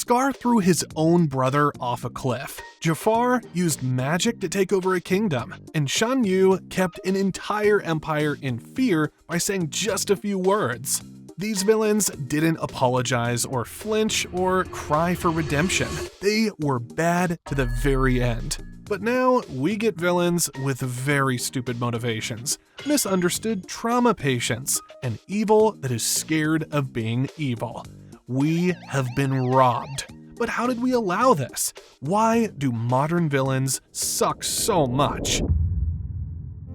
Scar threw his own brother off a cliff. Jafar used magic to take over a kingdom, and Shan Yu kept an entire empire in fear by saying just a few words. These villains didn't apologize or flinch or cry for redemption. They were bad to the very end. But now we get villains with very stupid motivations, misunderstood trauma patients, and evil that is scared of being evil. We have been robbed. But how did we allow this? Why do modern villains suck so much?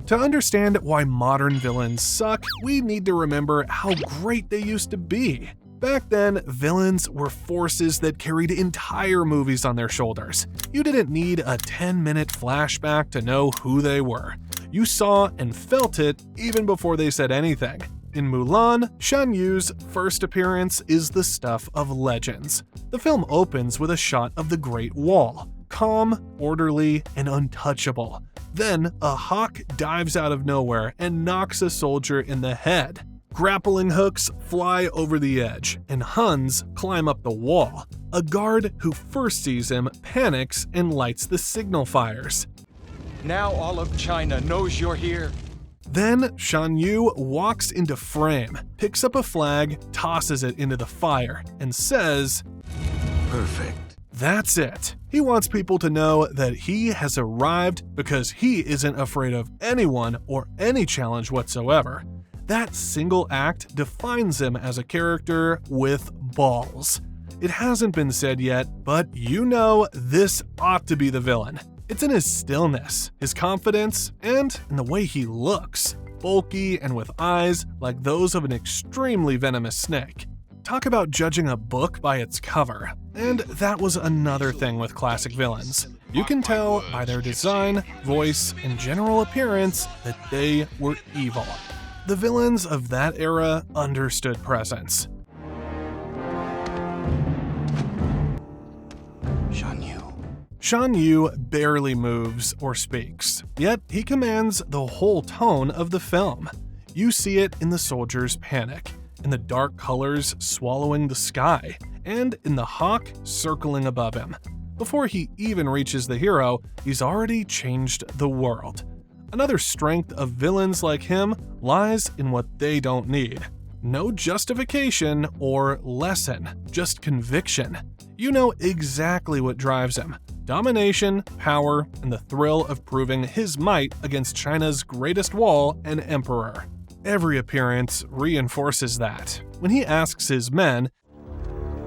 To understand why modern villains suck, we need to remember how great they used to be. Back then, villains were forces that carried entire movies on their shoulders. You didn't need a 10-minute flashback to know who they were. You saw and felt it even before they said anything. In Mulan, Shan Yu's first appearance is the stuff of legends. The film opens with a shot of the Great Wall, calm, orderly, and untouchable. Then, a hawk dives out of nowhere and knocks a soldier in the head. Grappling hooks fly over the edge, and Huns climb up the wall. A guard who first sees him panics and lights the signal fires. Now all of China knows you're here. Then Shan Yu walks into frame, picks up a flag, tosses it into the fire, and says, "Perfect." That's it. He wants people to know that he has arrived because he isn't afraid of anyone or any challenge whatsoever. That single act defines him as a character with balls. It hasn't been said yet, but you know this ought to be the villain. It's in his stillness, his confidence, and in the way he looks, bulky and with eyes like those of an extremely venomous snake. Talk about judging a book by its cover. And that was another thing with classic villains. You can tell by their design, voice, and general appearance that they were evil. The villains of that era understood presence. Shan Yu. Shan Yu barely moves or speaks, yet he commands the whole tone of the film. You see it in the soldier's panic, in the dark colors swallowing the sky, and in the hawk circling above him. Before he even reaches the hero, he's already changed the world. Another strength of villains like him lies in what they don't need. No justification or lesson, just conviction. You know exactly what drives him: domination, power, and the thrill of proving his might against China's greatest wall and emperor. Every appearance reinforces that. When he asks his men,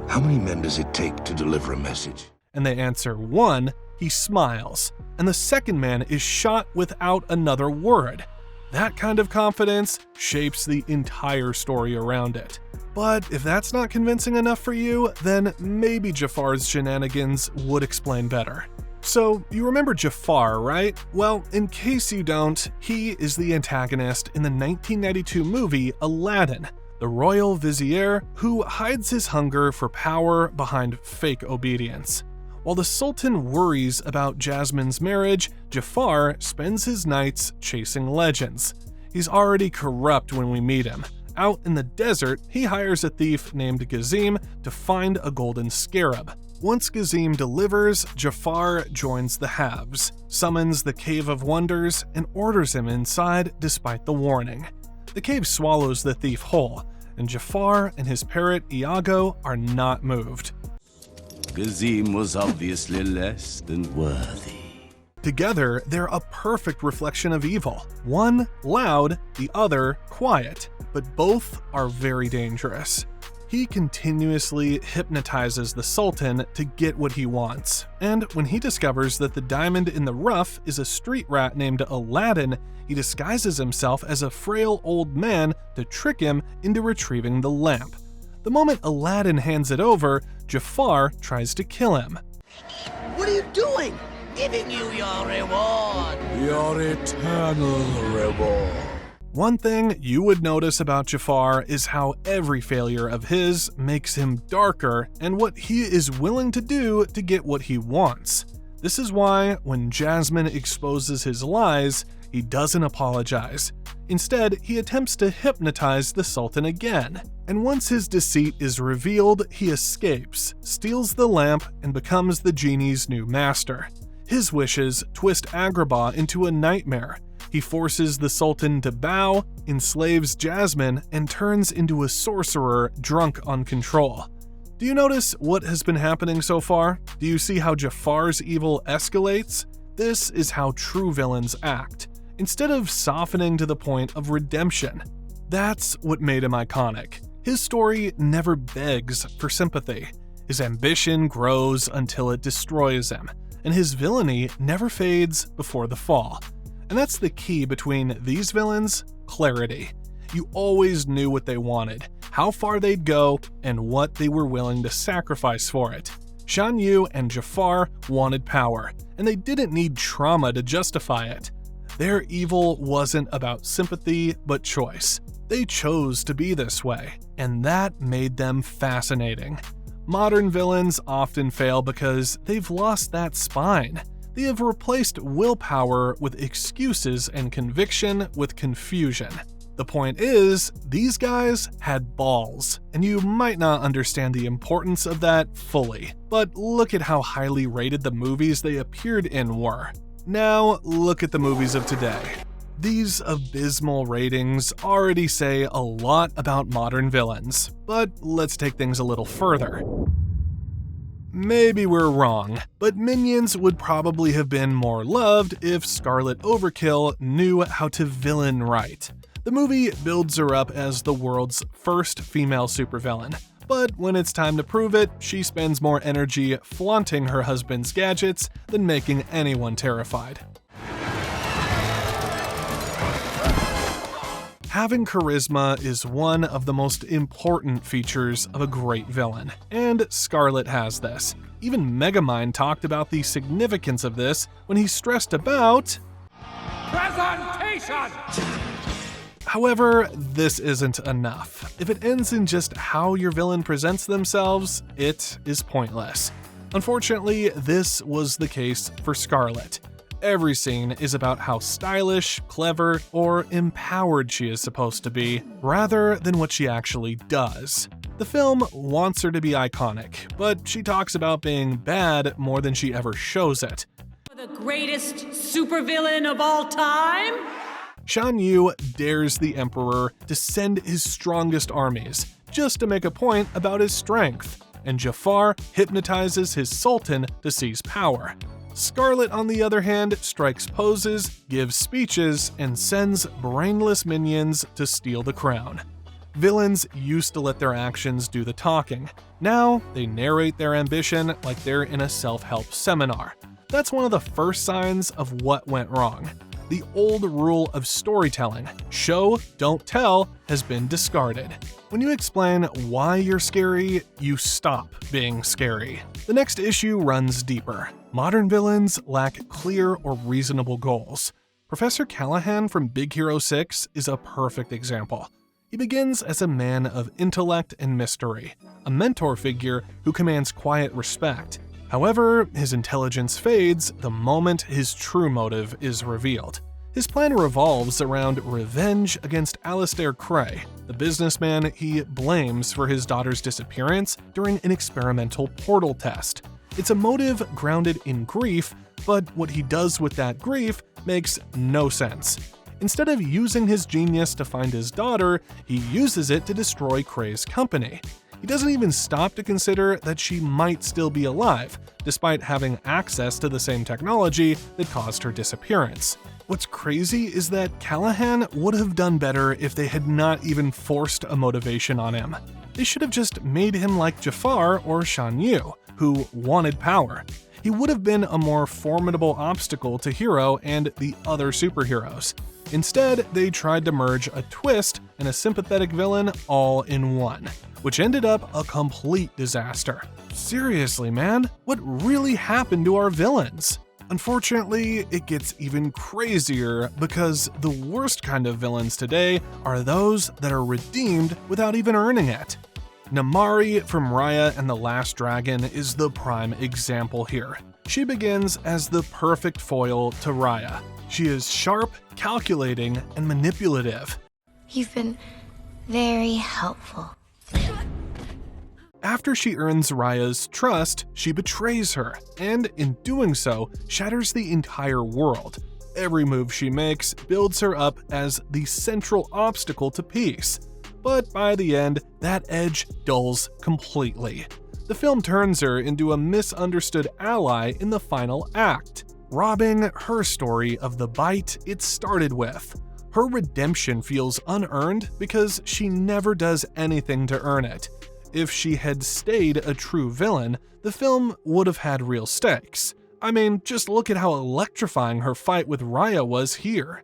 "How many men does it take to deliver a message?" and they answer 1, he smiles, and the second man is shot without another word. That kind of confidence shapes the entire story around it. But if that's not convincing enough for you, then maybe Jafar's shenanigans would explain better. So, you remember Jafar, right? Well, in case you don't, he is the antagonist in the 1992 movie Aladdin, the royal vizier who hides his hunger for power behind fake obedience. While the Sultan worries about Jasmine's marriage, Jafar spends his nights chasing legends. He's already corrupt when we meet him. Out in the desert, he hires a thief named Gazim to find a golden scarab. Once Gazim delivers, Jafar joins the Haves, summons the Cave of Wonders, and orders him inside despite the warning. The cave swallows the thief whole, and Jafar and his parrot Iago are not moved. Gazim was obviously less than worthy. Together, they're a perfect reflection of evil. One loud, the other quiet, but both are very dangerous. He continuously hypnotizes the Sultan to get what he wants, and when he discovers that the diamond in the rough is a street rat named Aladdin, he disguises himself as a frail old man to trick him into retrieving the lamp. The moment Aladdin hands it over, Jafar tries to kill him. What are you doing? Giving you your reward. Your eternal reward. One thing you would notice about Jafar is how every failure of his makes him darker and what he is willing to do to get what he wants. This is why, when Jasmine exposes his lies, he doesn't apologize. Instead, he attempts to hypnotize the Sultan again, and once his deceit is revealed, he escapes, steals the lamp, and becomes the genie's new master. His wishes twist Agrabah into a nightmare. He forces the Sultan to bow, enslaves Jasmine, and turns into a sorcerer drunk on control. Do you notice what has been happening so far? Do you see how Jafar's evil escalates? This is how true villains act, instead of softening to the point of redemption. That's what made him iconic. His story never begs for sympathy. His ambition grows until it destroys him, and his villainy never fades before the fall. And that's the key between these villains: clarity. You always knew what they wanted, how far they'd go, and what they were willing to sacrifice for it. Shan Yu and Jafar wanted power, and they didn't need trauma to justify it. Their evil wasn't about sympathy, but choice. They chose to be this way, and that made them fascinating. Modern villains often fail because they've lost that spine. They have replaced willpower with excuses and conviction with confusion. The point is, these guys had balls, and you might not understand the importance of that fully, but look at how highly rated the movies they appeared in were. Now, look at the movies of today. These abysmal ratings already say a lot about modern villains, but let's take things a little further. Maybe we're wrong, but Minions would probably have been more loved if Scarlet Overkill knew how to villain right. The movie builds her up as the world's first female supervillain, but when it's time to prove it, she spends more energy flaunting her husband's gadgets than making anyone terrified. Having charisma is one of the most important features of a great villain, and Scarlet has this. Even Megamind talked about the significance of this when he stressed about presentation. However, this isn't enough. If it ends in just how your villain presents themselves, it is pointless. Unfortunately, this was the case for Scarlet. Every scene is about how stylish, clever, or empowered she is supposed to be, rather than what she actually does. The film wants her to be iconic, but she talks about being bad more than she ever shows it. The greatest supervillain of all time? Shan Yu dares the Emperor to send his strongest armies, just to make a point about his strength, and Jafar hypnotizes his Sultan to seize power. Scarlet, on the other hand, strikes poses, gives speeches, and sends brainless minions to steal the crown. Villains used to let their actions do the talking. Now, they narrate their ambition like they're in a self-help seminar. That's one of the first signs of what went wrong. The old rule of storytelling, show, don't tell, has been discarded. When you explain why you're scary, you stop being scary. The next issue runs deeper. Modern villains lack clear or reasonable goals. Professor Callahan from Big Hero 6 is a perfect example. He begins as a man of intellect and mystery, a mentor figure who commands quiet respect. However, his intelligence fades the moment his true motive is revealed. His plan revolves around revenge against Alistair Cray, the businessman he blames for his daughter's disappearance during an experimental portal test. It's a motive grounded in grief, but what he does with that grief makes no sense. Instead of using his genius to find his daughter, he uses it to destroy Cray's company. He doesn't even stop to consider that she might still be alive, despite having access to the same technology that caused her disappearance. What's crazy is that Callahan would have done better if they had not even forced a motivation on him. They should have just made him like Jafar or Shan Yu, who wanted power. He would have been a more formidable obstacle to Hero and the other superheroes. Instead, they tried to merge a twist and a sympathetic villain all in one, which ended up a complete disaster. Seriously, man, what really happened to our villains? Unfortunately, it gets even crazier because the worst kind of villains today are those that are redeemed without even earning it. Namari from Raya and the Last Dragon is the prime example here. She begins as the perfect foil to Raya. She is sharp, calculating, and manipulative. You've been very helpful. After she earns Raya's trust, she betrays her, and in doing so, shatters the entire world. Every move she makes builds her up as the central obstacle to peace. But by the end, that edge dulls completely. The film turns her into a misunderstood ally in the final act, robbing her story of the bite it started with. Her redemption feels unearned because she never does anything to earn it. If she had stayed a true villain, the film would have had real stakes. I mean, just look at how electrifying her fight with Raya was here.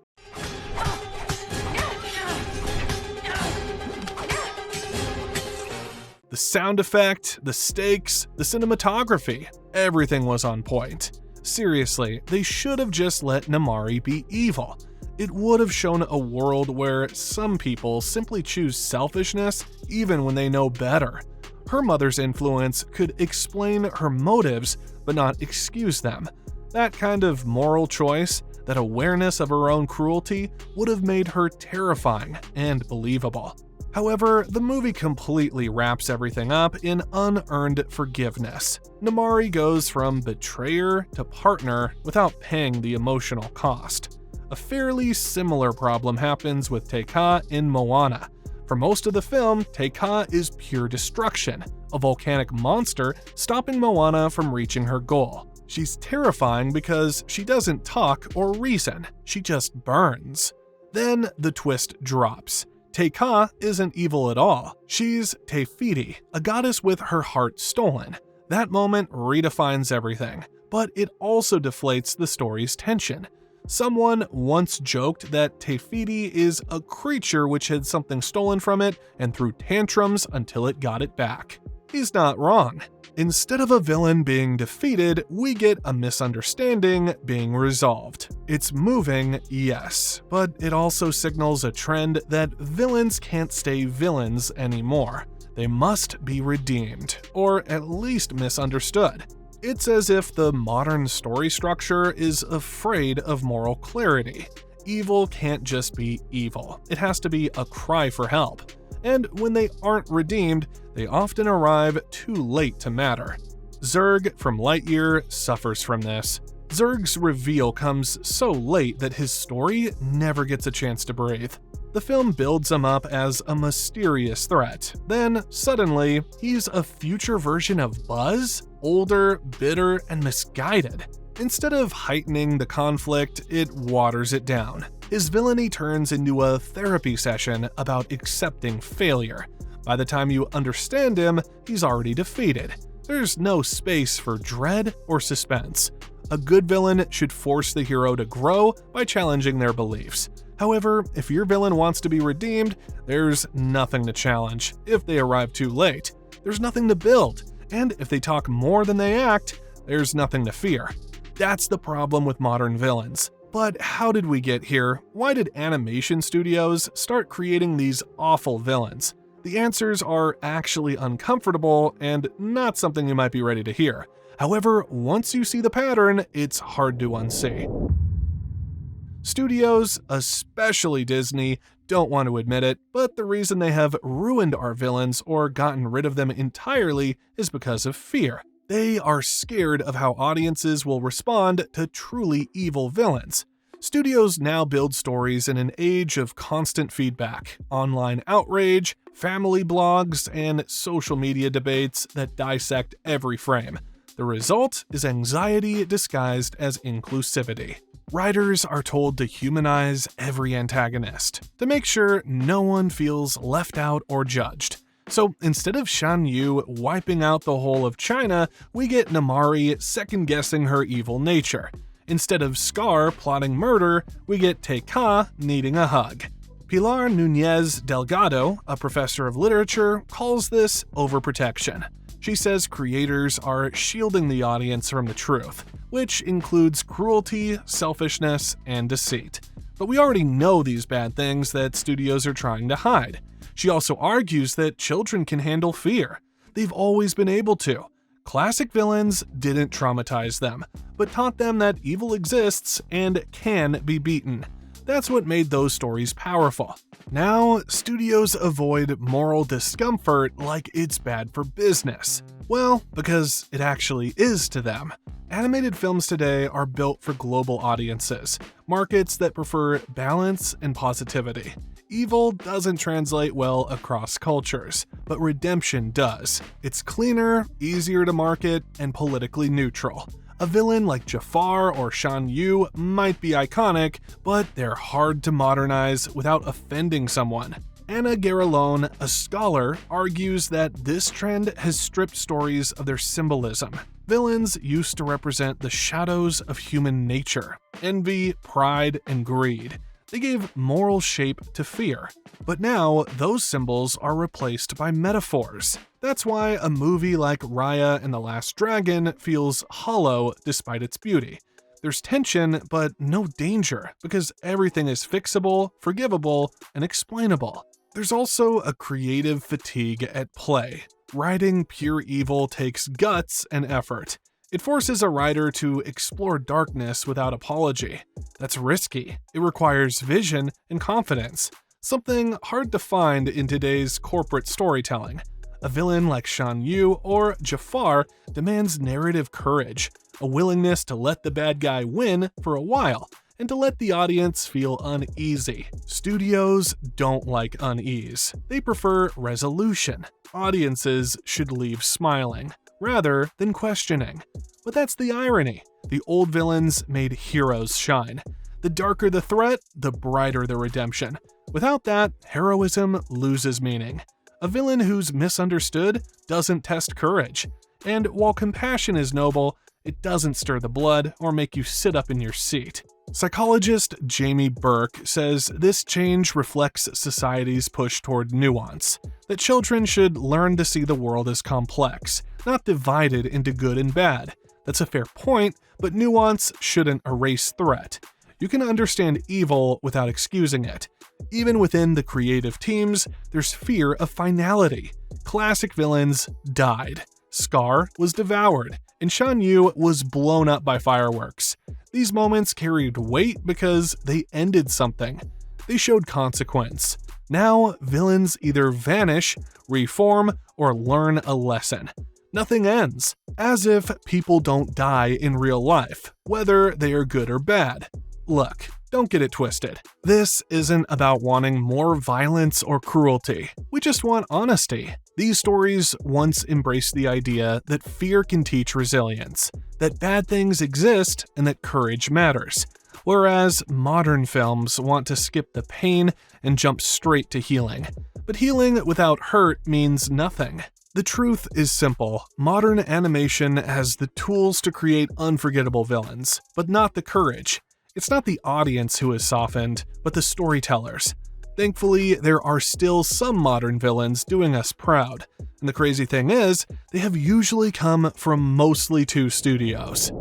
The sound effect, the stakes, the cinematography, everything was on point. Seriously, they should have just let Namari be evil. It would have shown a world where some people simply choose selfishness even when they know better. Her mother's influence could explain her motives, but not excuse them. That kind of moral choice, that awareness of her own cruelty, would have made her terrifying and believable. However, the movie completely wraps everything up in unearned forgiveness. Namari goes from betrayer to partner without paying the emotional cost. A fairly similar problem happens with Te Kā in Moana. For most of the film, Te Kā is pure destruction, a volcanic monster stopping Moana from reaching her goal. She's terrifying because she doesn't talk or reason, she just burns. Then the twist drops. Te Kā isn't evil at all. She's Te Fiti, a goddess with her heart stolen. That moment redefines everything, but it also deflates the story's tension. Someone once joked that Te Fiti is a creature which had something stolen from it and threw tantrums until it got it back. He's not wrong. Instead of a villain being defeated, we get a misunderstanding being resolved. It's moving, yes, but it also signals a trend that villains can't stay villains anymore. They must be redeemed, or at least misunderstood. It's as if the modern story structure is afraid of moral clarity. Evil can't just be evil. It has to be a cry for help. And when they aren't redeemed, they often arrive too late to matter. Zurg from Lightyear suffers from this. Zurg's reveal comes so late that his story never gets a chance to breathe. The film builds him up as a mysterious threat. Then, suddenly, he's a future version of Buzz? Older, bitter, and misguided. Instead of heightening the conflict, it waters it down. His villainy turns into a therapy session about accepting failure. By the time you understand him, he's already defeated. There's no space for dread or suspense. A good villain should force the hero to grow by challenging their beliefs. However, if your villain wants to be redeemed, there's nothing to challenge. If they arrive too late, there's nothing to build. And if they talk more than they act, there's nothing to fear. That's the problem with modern villains. But how did we get here? Why did animation studios start creating these awful villains? The answers are actually uncomfortable and not something you might be ready to hear. However, once you see the pattern, it's hard to unsee. Studios, especially Disney, don't want to admit it, but the reason they have ruined our villains or gotten rid of them entirely is because of fear. They are scared of how audiences will respond to truly evil villains. Studios now build stories in an age of constant feedback, online outrage, family blogs, and social media debates that dissect every frame. The result is anxiety disguised as inclusivity. Writers are told to humanize every antagonist, to make sure no one feels left out or judged. So instead of Shan Yu wiping out the whole of China, we get Namari second-guessing her evil nature. Instead of Scar plotting murder, we get Te Kā needing a hug. Pilar Núñez Delgado, a professor of literature, calls this overprotection. She says creators are shielding the audience from the truth, which includes cruelty, selfishness, and deceit. But we already know these bad things that studios are trying to hide. She also argues that children can handle fear. They've always been able to. Classic villains didn't traumatize them, but taught them that evil exists and can be beaten. That's what made those stories powerful. Now, studios avoid moral discomfort like it's bad for business. Well, because it actually is to them. Animated films today are built for global audiences, markets that prefer balance and positivity. Evil doesn't translate well across cultures, but redemption does. It's cleaner, easier to market, and politically neutral. A villain like Jafar or Shan Yu might be iconic, but they're hard to modernize without offending someone. Anna Garalone, a scholar, argues that this trend has stripped stories of their symbolism. Villains used to represent the shadows of human nature: envy, pride, and greed. They gave moral shape to fear. But now, those symbols are replaced by metaphors. That's why a movie like Raya and the Last Dragon feels hollow despite its beauty. There's tension, but no danger, because everything is fixable, forgivable, and explainable. There's also a creative fatigue at play. Writing pure evil takes guts and effort. It forces a writer to explore darkness without apology. That's risky. It requires vision and confidence, something hard to find in today's corporate storytelling. A villain like Shan Yu or Jafar demands narrative courage, a willingness to let the bad guy win for a while, and to let the audience feel uneasy. Studios don't like unease. They prefer resolution. Audiences should leave smiling, rather than questioning. But that's the irony. The old villains made heroes shine. The darker the threat, the brighter the redemption. Without that, heroism loses meaning. A villain who's misunderstood doesn't test courage. And while compassion is noble, it doesn't stir the blood or make you sit up in your seat. Psychologist Jamie Burke says this change reflects society's push toward nuance, that children should learn to see the world as complex, not divided into good and bad. That's a fair point, but nuance shouldn't erase threat. You can understand evil without excusing it. Even within the creative teams, there's fear of finality. Classic villains died. Scar was devoured, and Shan Yu was blown up by fireworks. These moments carried weight because they ended something. They showed consequence. Now, villains either vanish, reform, or learn a lesson. Nothing ends, as if people don't die in real life, whether they are good or bad. Look, don't get it twisted. This isn't about wanting more violence or cruelty. We just want honesty. These stories once embraced the idea that fear can teach resilience, that bad things exist, and that courage matters. Whereas modern films want to skip the pain and jump straight to healing. But healing without hurt means nothing. The truth is simple. Modern animation has the tools to create unforgettable villains, but not the courage. It's not the audience who is softened, but the storytellers. Thankfully, there are still some modern villains doing us proud. And the crazy thing is, they have usually come from mostly two studios: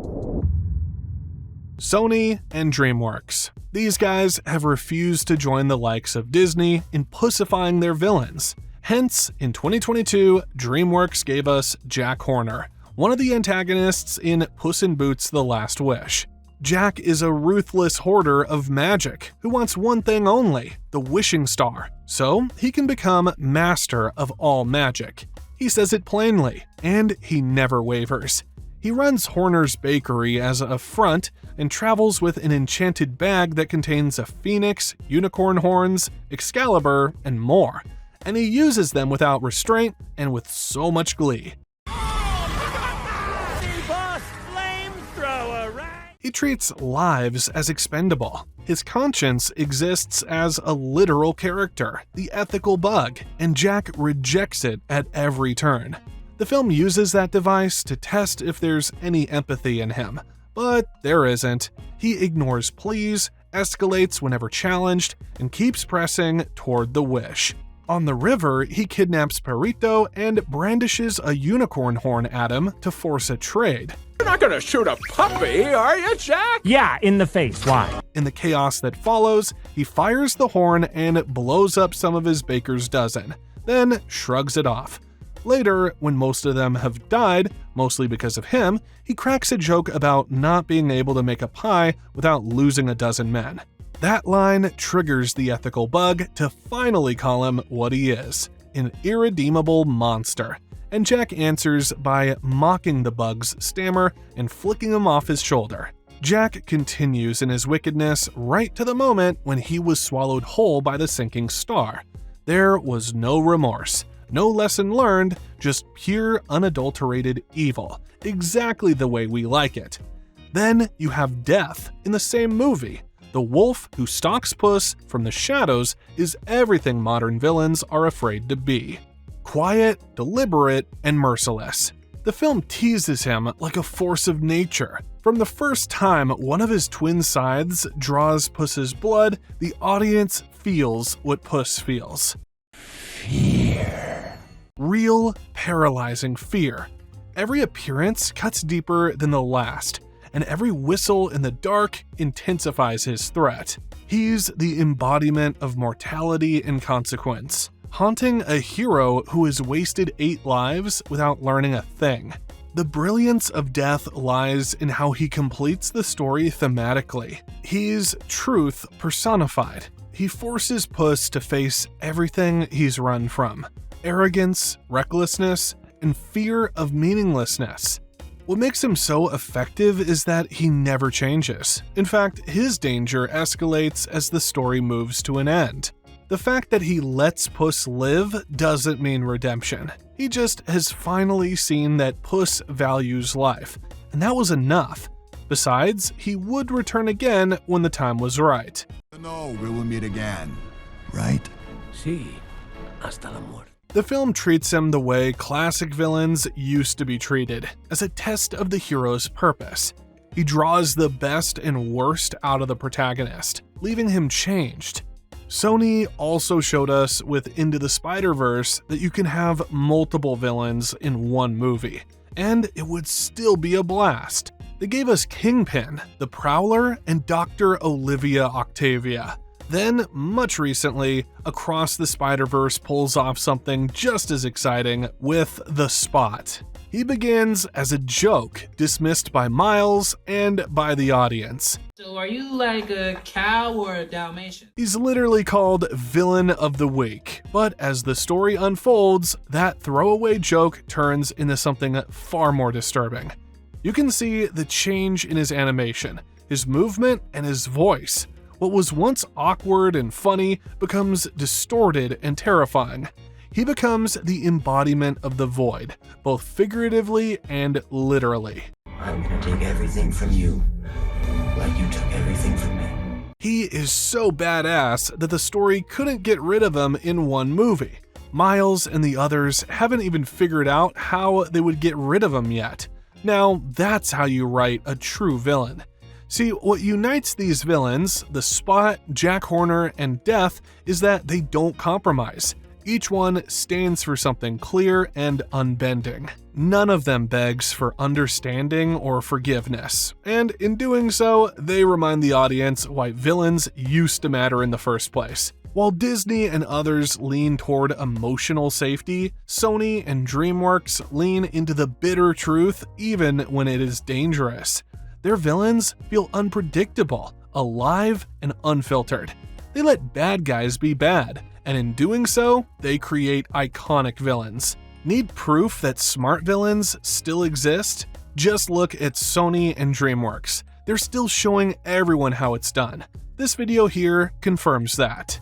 Sony and DreamWorks. These guys have refused to join the likes of Disney in pussifying their villains. Hence, in 2022, DreamWorks gave us Jack Horner, one of the antagonists in Puss in Boots: The Last Wish. Jack is a ruthless hoarder of magic who wants one thing only: the wishing star, so he can become master of all magic. He says it plainly, and he never wavers. He runs Horner's Bakery as a front and travels with an enchanted bag that contains a phoenix, unicorn horns, Excalibur, and more. And he uses them without restraint and with so much glee. He treats lives as expendable. His conscience exists as a literal character, the ethical bug, and Jack rejects it at every turn. The film uses that device to test if there's any empathy in him, but there isn't. He ignores pleas, escalates whenever challenged, and keeps pressing toward the wish. On the river, he kidnaps Perito and brandishes a unicorn horn at him to force a trade. You're not not gonna shoot a puppy, are you, Jack? Yeah, in the face. Why? In the chaos that follows, he fires the horn and blows up some of his baker's dozen, then shrugs it off. Later, when most of them have died, mostly because of him, he cracks a joke about not being able to make a pie without losing a dozen men. That line triggers the ethical bug to finally call him what he is, an irredeemable monster. And Jack answers by mocking the bug's stammer and flicking him off his shoulder. Jack continues in his wickedness right to the moment when he was swallowed whole by the sinking star. There was no remorse, no lesson learned, just pure unadulterated evil, exactly the way we like it. Then you have Death in the same movie. The wolf who stalks Puss from the shadows is everything modern villains are afraid to be. Quiet, deliberate, and merciless. The film teases him like a force of nature. From the first time one of his twin scythes draws Puss's blood, the audience feels what Puss feels. Fear. Real, paralyzing fear. Every appearance cuts deeper than the last, and every whistle in the dark intensifies his threat. He's the embodiment of mortality and consequence, haunting a hero who has wasted 8 lives without learning a thing. The brilliance of Death lies in how he completes the story thematically. He's truth personified. He forces Puss to face everything he's run from: arrogance, recklessness, and fear of meaninglessness. What makes him so effective is that he never changes. In fact, his danger escalates as the story moves to an end. The fact that he lets Puss live doesn't mean redemption. He just has finally seen that Puss values life, and that was enough. Besides, he would return again when the time was right. No, we will meet again, right? Sí, hasta la muerte. The film treats him the way classic villains used to be treated, as a test of the hero's purpose. He draws the best and worst out of the protagonist, leaving him changed. Sony also showed us with Into the Spider-Verse that you can have multiple villains in one movie, and it would still be a blast. They gave us Kingpin, the Prowler, and Dr. Olivia Octavia. Then, much recently, Across the Spider-Verse pulls off something just as exciting with The Spot. He begins as a joke, dismissed by Miles and by the audience. So are you like a cow or a Dalmatian? He's literally called Villain of the Week, but as the story unfolds, that throwaway joke turns into something far more disturbing. You can see the change in his animation, his movement, and his voice. What was once awkward and funny becomes distorted and terrifying. He becomes the embodiment of the void, both figuratively and literally. I'm gonna take everything from you, like you took everything from me. He is so badass that the story couldn't get rid of him in one movie. Miles and the others haven't even figured out how they would get rid of him yet. Now, that's how you write a true villain. See, what unites these villains, the Spot, Jack Horner, and Death, is that they don't compromise. Each one stands for something clear and unbending. None of them begs for understanding or forgiveness, and in doing so, they remind the audience why villains used to matter in the first place. While Disney and others lean toward emotional safety, Sony and DreamWorks lean into the bitter truth even when it is dangerous. Their villains feel unpredictable, alive, and unfiltered. They let bad guys be bad, and in doing so, they create iconic villains. Need proof that smart villains still exist? Just look at Sony and DreamWorks. They're still showing everyone how it's done. This video here confirms that.